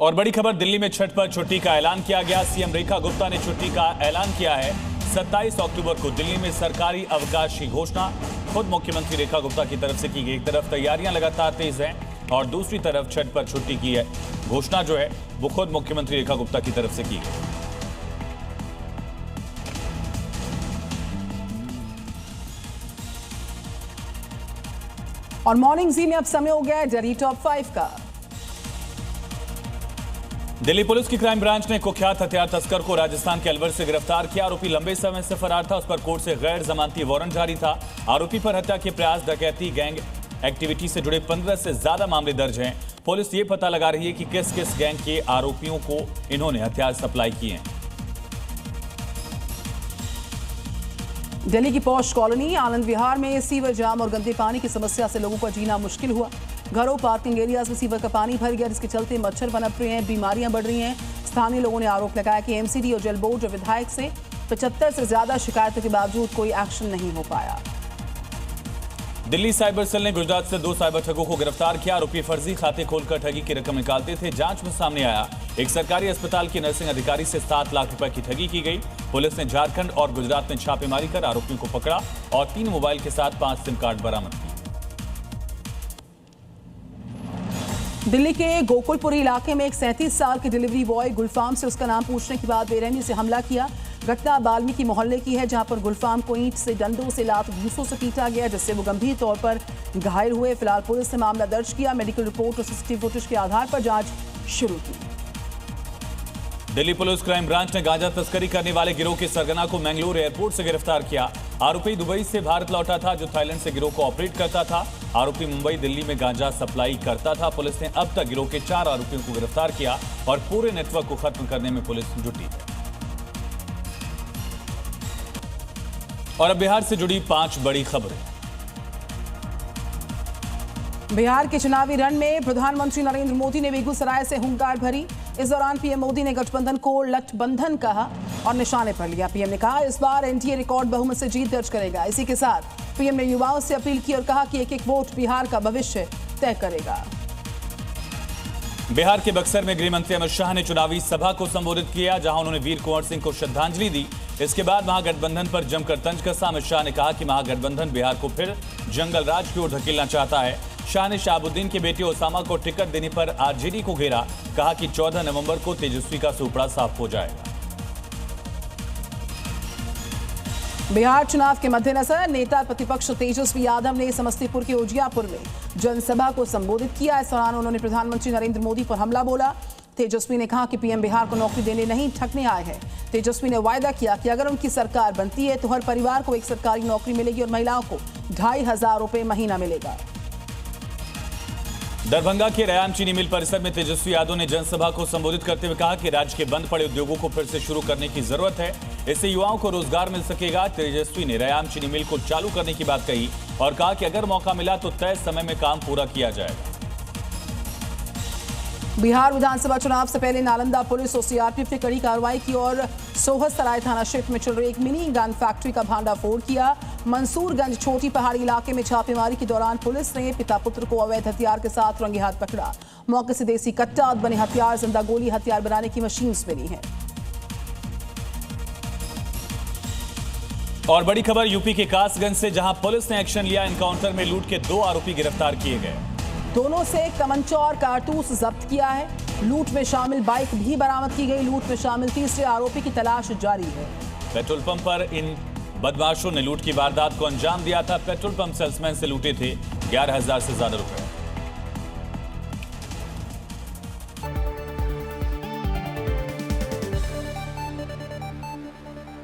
और बड़ी खबर, दिल्ली में छठ पर छुट्टी का ऐलान किया गया। सीएम रेखा गुप्ता ने छुट्टी का ऐलान किया है। 27 अक्टूबर को दिल्ली में सरकारी अवकाश की घोषणा खुद मुख्यमंत्री रेखा गुप्ता की तरफ से की गई। एक तरफ तैयारियां लगातार तेज हैं और दूसरी तरफ छठ पर छुट्टी की है घोषणा जो है वो खुद मुख्यमंत्री रेखा गुप्ता की तरफ से की गई। और मॉर्निंग जी में अब समय हो गया है डेली टॉप 5 का। दिल्ली पुलिस की क्राइम ब्रांच ने कुख्यात हथियार तस्कर को राजस्थान के अलवर से गिरफ्तार किया। आरोपी लंबे समय से फरार था। उस पर कोर्ट से गैर जमानती वारंट जारी था। आरोपी पर हत्या के प्रयास, डकैती, गैंग एक्टिविटी से जुड़े 15 से ज्यादा मामले दर्ज हैं। पुलिस ये पता लगा रही है कि किस किस गैंग के आरोपियों को इन्होंने हथियार सप्लाई किए हैं। दिल्ली की पॉश कॉलोनी आनंद विहार में सीवर जाम और गंदे पानी की समस्या से लोगों का जीना मुश्किल हुआ। घरों, पार्किंग एरियाज में सीवर का पानी भर गया, जिसके चलते मच्छर पनप रहे हैं, बीमारियां बढ़ रही हैं। स्थानीय लोगों ने आरोप लगाया कि एमसीडी और जल बोर्ड और विधायक से 75 से ज्यादा शिकायतों के बावजूद कोई एक्शन नहीं हो पाया। दिल्ली साइबर सेल ने गुजरात से 2 साइबर ठगों को गिरफ्तार किया। आरोपी फर्जी खाते खोलकर ठगी की रकम निकालते थे। जांच में सामने आया एक सरकारी अस्पताल की नर्सिंग अधिकारी से 7 लाख रुपए की ठगी की गई। पुलिस ने झारखंड और गुजरात में छापेमारी कर आरोपियों को पकड़ा और 3 मोबाइल के साथ 5 सिम कार्ड बरामद किए। दिल्ली के गोकुलपुरी इलाके में एक 37 साल के डिलीवरी बॉय गुलफाम से उसका नाम पूछने के बाद बेरहमी से हमला किया। घटना वाल्मीकि मोहल्ले की है, जहां पर गुलफाम को ईंट से, डंडों से, लात घूंसों से पीटा गया, जिससे वो गंभीर तौर पर घायल हुए। फिलहाल पुलिस ने मामला दर्ज किया। मेडिकल रिपोर्ट और सीसीटीवी फुटेज के आधार पर जांच शुरू की। दिल्ली पुलिस क्राइम ब्रांच ने गांजा तस्करी करने वाले गिरोह के सरगना को मैंगलोर एयरपोर्ट से गिरफ्तार किया। आरोपी दुबई से भारत लौटा था, जो थाईलैंड से गिरोह को ऑपरेट करता था। आरोपी मुंबई, दिल्ली में गांजा सप्लाई करता था। पुलिस ने अब तक गिरोह के 4 आरोपियों को गिरफ्तार किया और पूरे नेटवर्क को खत्म करने में पुलिस जुटी है। और अब बिहार से जुड़ी 5 बड़ी खबरें। बिहार के चुनावी रण में प्रधानमंत्री नरेंद्र मोदी ने बेगूसराय से हुंकार भरी। इस दौरान पीएम मोदी ने गठबंधन को लठबंधन कहा और निशाने पर लिया। पीएम ने कहा इस बार एनडीए रिकॉर्ड बहुमत से जीत दर्ज करेगा। इसी के साथ पीएम ने युवाओं से अपील की और कहा कि एक-एक वोट बिहार का भविष्य तय करेगा। बिहार के बक्सर में गृह मंत्री अमित शाह ने चुनावी सभा को संबोधित किया, जहां उन्होंने वीर कुंवर सिंह को श्रद्धांजलि दी। इसके बाद महागठबंधन पर जमकर तंज कसा। अमित शाह ने कहा कि महागठबंधन बिहार को फिर जंगल राज की ओर धकेलना चाहता है। शाह ने शहाबुद्दीन के बेटे ओसामा को टिकट देने पर आरजेडी को घेरा। कहा कि 14 नवंबर को तेजस्वी का सुपड़ा साफ हो जाएगा। बिहार चुनाव के मद्देनजर नेता प्रतिपक्ष तेजस्वी यादव ने समस्तीपुर के उजियापुर में जनसभा को संबोधित किया। इस दौरान उन्होंने प्रधानमंत्री नरेंद्र मोदी पर हमला बोला। तेजस्वी ने कहा कि पीएम बिहार को नौकरी देने नहीं, ठगने आए हैं। तेजस्वी ने वायदा किया कि अगर उनकी सरकार बनती है तो हर परिवार को एक सरकारी नौकरी मिलेगी और महिलाओं को 2500 रुपए महीना मिलेगा। दरभंगा के रयाम चीनी मिल परिसर में तेजस्वी यादव ने जनसभा को संबोधित करते हुए कहा कि राज्य के बंद पड़े उद्योगों को फिर से शुरू करने की जरूरत है। इससे युवाओं को रोजगार मिल सकेगा। तेजस्वी ने रयाम चीनी मिल को चालू करने की बात कही और कहा कि अगर मौका मिला तो तय समय में काम पूरा किया जाएगा। बिहार विधानसभा चुनाव से पहले नालंदा पुलिस और सीआरपीएफ ने कड़ी कार्रवाई की और सोहसराय थाना क्षेत्र में चल रही एक मिनी गन फैक्ट्री का भांडाफोड़ किया। मंसूरगंज छोटी पहाड़ी इलाके में छापेमारी के दौरान पुलिस ने पिता पुत्र को अवैध हथियार के साथ रंगे हाथ पकड़ा। मौके से देसी कट्टा, बने हथियार, जिंदा गोली, हथियार बनाने की मशीन्स मिली हैं। और बड़ी खबर यूपी के कासगंज से, जहां पुलिस ने एक्शन लिया। एनकाउंटर में लूट के 2 आरोपी गिरफ्तार किए गए। दोनों से कमंचौर कारतूस जब्त किया है। लूट में शामिल बाइक भी बरामद की गई। लूट में शामिल तीसरे आरोपी की तलाश जारी है। पेट्रोल पंप पर इन बदमाशों ने लूट की वारदात को अंजाम दिया था। पेट्रोल पंप सेल्समैन से लूटे थे 11,000 से ज्यादा रुपए।